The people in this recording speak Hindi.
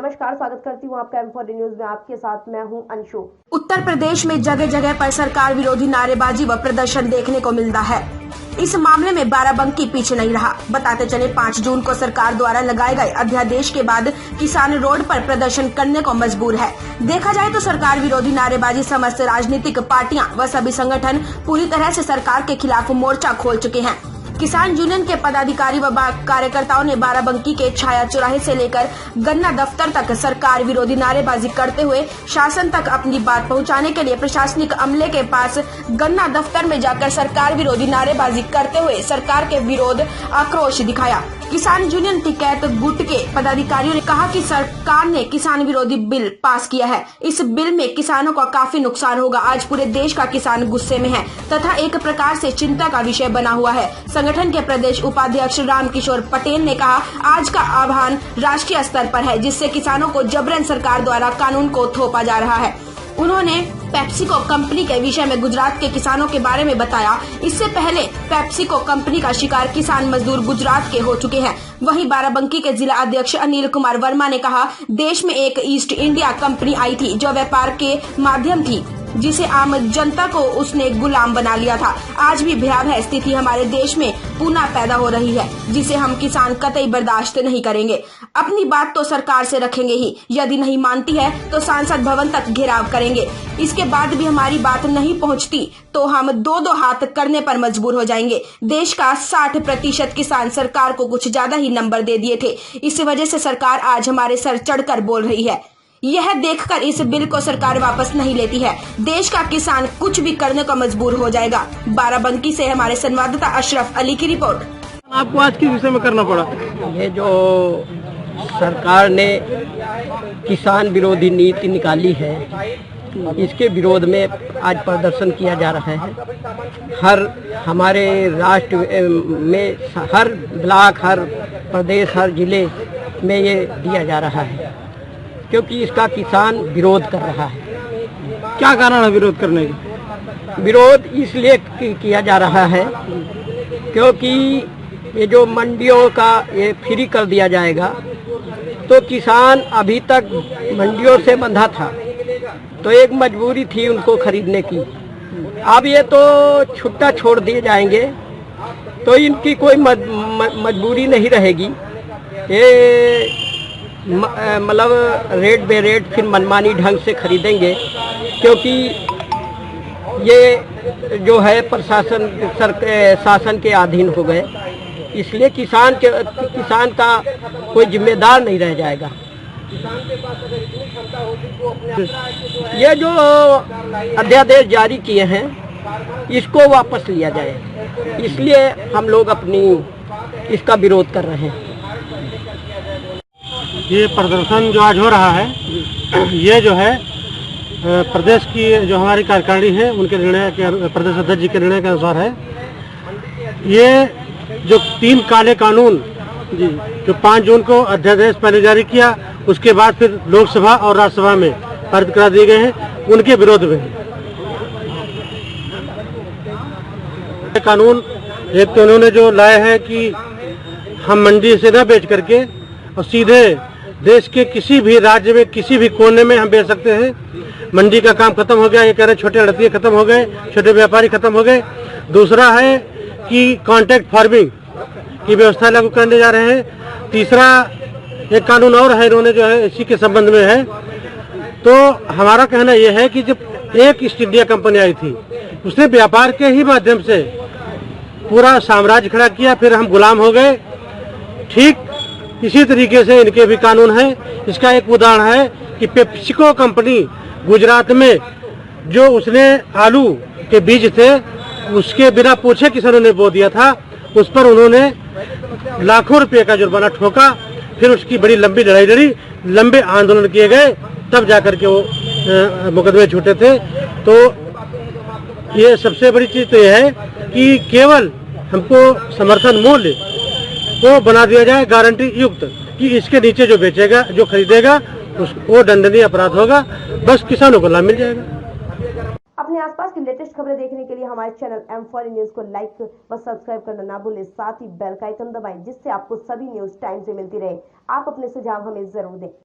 नमस्कार, स्वागत करती हूँ आपका M4 न्यूज में। आपके साथ मैं हूँ अंशु। उत्तर प्रदेश में जगह जगह पर सरकार विरोधी नारेबाजी व प्रदर्शन देखने को मिलता है। इस मामले में बाराबंकी पीछे नहीं रहा। बताते चले 5 जून को सरकार द्वारा लगाए गए अध्यादेश के बाद किसान रोड पर प्रदर्शन करने को मजबूर है। देखा जाए तो सरकार विरोधी नारेबाजी समस्त राजनीतिक पार्टियां व सभी संगठन पूरी तरह से सरकार के खिलाफ मोर्चा खोल चुके हैं। किसान यूनियन के पदाधिकारी व कार्यकर्ताओं ने बाराबंकी के छाया चौराहे से लेकर गन्ना दफ्तर तक सरकार विरोधी नारेबाजी करते हुए शासन तक अपनी बात पहुंचाने के लिए प्रशासनिक अमले के पास गन्ना दफ्तर में जाकर सरकार विरोधी नारेबाजी करते हुए सरकार के विरोध आक्रोश दिखाया। किसान यूनियन टिकैत गुट के पदाधिकारियों ने कहा कि सरकार ने किसान विरोधी बिल पास किया है। इस बिल में किसानों का काफी नुकसान होगा। आज पूरे देश का किसान गुस्से में है तथा एक प्रकार से चिंता का विषय बना हुआ है। संगठन के प्रदेश उपाध्यक्ष रामकिशोर पटेल ने कहा, आज का आह्वान राष्ट्रीय स्तर पर है, जिससे किसानों को जबरन सरकार द्वारा कानून को थोपा जा रहा है। उन्होंने पेप्सिको कंपनी के विषय में गुजरात के किसानों के बारे में बताया। इससे पहले पेप्सिको कंपनी का शिकार किसान मजदूर गुजरात के हो चुके हैं। वहीं बाराबंकी के जिला अध्यक्ष अनिल कुमार वर्मा ने कहा, देश में एक ईस्ट इंडिया कंपनी आई थी जो व्यापार के माध्यम थी, जिसे आम जनता को उसने गुलाम बना लिया था। आज भी भयावह स्थिति हमारे देश में पुनः पैदा हो रही है, जिसे हम किसान कतई बर्दाश्त नहीं करेंगे। अपनी बात तो सरकार से रखेंगे ही, यदि नहीं मानती है तो सांसद भवन तक घेराव करेंगे। इसके बाद भी हमारी बात नहीं पहुंचती तो हम 2-2 हाथ करने पर मजबूर हो जाएंगे। देश का 60% किसान सरकार को कुछ ज्यादा ही नंबर दे दिए थे। इस वजह से सरकार आज हमारे सर चढ़कर बोल रही है। यह देखकर इस बिल को सरकार वापस नहीं लेती है, देश का किसान कुछ भी करने को मजबूर हो जाएगा। बाराबंकी से हमारे संवाददाता अशरफ अली की रिपोर्ट। आपको आज किस विषय में करना पड़ा? ये जो सरकार ने किसान विरोधी नीति निकाली है, इसके विरोध में आज प्रदर्शन किया जा रहा है। हर हमारे राष्ट्र में हर ब्लॉक, हर प्रदेश, हर जिले में ये दिया जा रहा है, क्योंकि इसका किसान विरोध कर रहा है। क्या कारण है विरोध करने की? विरोध इसलिए किया जा रहा है क्योंकि ये जो मंडियों का ये फ्री कर दिया जाएगा, तो किसान अभी तक मंडियों से बंधा था, तो एक मजबूरी थी उनको खरीदने की। अब ये तो छुट्टा छोड़ दिए जाएंगे तो इनकी कोई मजबूरी नहीं रहेगी। ये मतलब रेट बे रेट फिर मनमानी ढंग से खरीदेंगे, क्योंकि ये जो है प्रशासन शासन के अधीन हो गए। इसलिए किसान का कोई जिम्मेदार नहीं रह जाएगा। ये जो अध्यादेश जारी किए हैं, इसको वापस लिया जाए, इसलिए हम लोग इसका विरोध कर रहे हैं। ये प्रदर्शन जो आज हो रहा है, ये जो है प्रदेश की जो हमारी कार्यकारिणी है उनके निर्णय के, प्रदेश अध्यक्ष जी के निर्णय के अनुसार है। ये जो 3 काले कानून जो 5 जून को अध्यादेश पहले जारी किया, उसके बाद फिर लोकसभा और राज्यसभा में पारित करा दिए गए हैं, उनके विरोध में है। कानून एक तो उन्होंने जो लाए हैं कि हम मंडी से न बेच करके और सीधे देश के किसी भी राज्य में किसी भी कोने में हम बेच सकते हैं। मंडी का काम खत्म हो गया, ये कह रहे हैं छोटे लड़के खत्म हो गए, छोटे व्यापारी खत्म हो गए। दूसरा है कि कॉन्ट्रैक्ट फार्मिंग की व्यवस्था लागू करने जा रहे हैं। तीसरा एक कानून और है, इन्होंने जो है इसी के संबंध में है। तो हमारा कहना यह है कि जब एक ईस्ट इंडिया कंपनी आई थी, उसने व्यापार के ही माध्यम से पूरा साम्राज्य खड़ा किया, फिर हम गुलाम हो गए। ठीक इसी तरीके से इनके भी कानून है। इसका एक उदाहरण है कि पेप्सिको कंपनी गुजरात में जो उसने आलू के बीज थे, उसके बिना पूछे किसानों ने बो दिया था, उस पर उन्होंने लाखों रुपए का जुर्माना ठोका। फिर उसकी बड़ी लंबी लड़ाई लड़ी, लंबे आंदोलन किए गए, तब जाकर के वो मुकदमे छूटे थे। तो ये सबसे बड़ी चीज तो यह है कि केवल हमको समर्थन मूल्य वो बना दिया जाए गारंटी युक्त, कि इसके नीचे जो बेचेगा, जो खरीदेगा, वो दंडनीय अपराध होगा। बस किसानों को लाभ मिल जाएगा। अपने आसपास की लेटेस्ट खबरें देखने के लिए हमारे चैनल M4 न्यूज को लाइक व सब्सक्राइब करना ना भूलें। साथ ही बेल का आइकन दबाएं, जिससे आपको सभी न्यूज टाइम से मिलती रहे। आप अपने सुझाव हमें जरूर दें।